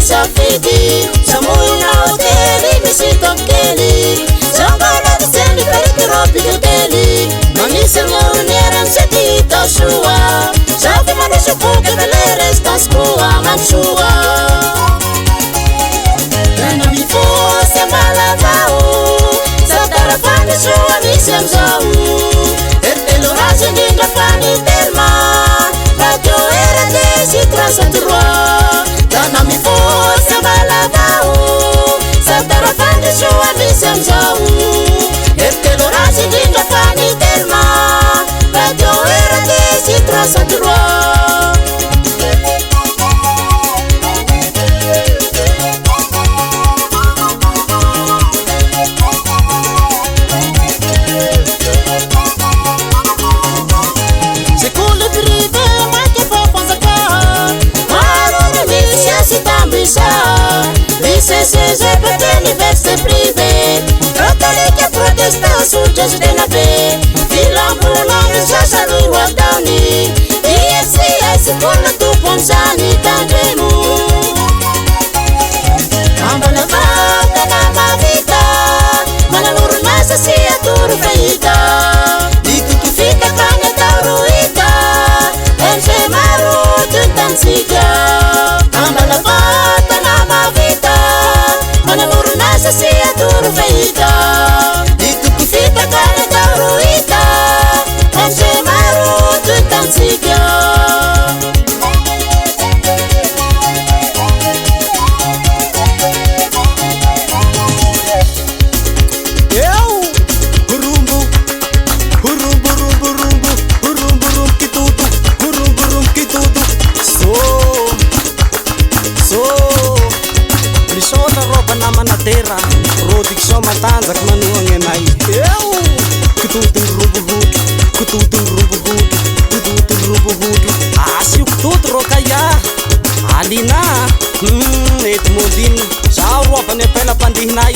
safidy Samoina hotely misy tokely Zambalaty zeny parety robiky hotely Manisagny ornière sady hita soa Zavy manisy boky le restance koa mansoa Tena mifosy amalavao Satara fandisoa misy amizao Ertelo razy indrindra fanitelma Radio RDC 303 Tena mifosy amalavao Satara fandisoa misy amizao Ertelo razy indrindra fanitelma Radio RDC 303 CCGP université privée Catholique protestant sous tena be Filambolano sasany roatany IFCS kola tomponsany tandremo Ambana vatana mavita Mananoronasa sy atoro fahita Ditotofika kany atao rohita Enze maro tuntansika Ambana vatana mavita Mananoronasa sy atoro fahita Ditotofika kany atao rohita Enze maro tuntansika Production matanjaka manohagny anay eo Kitotony robohotro Kitotony robohotro Kitotony robohotro Asio kitoto rô kaya Alina Ety mondino Zaho ro avany apela mpandihinay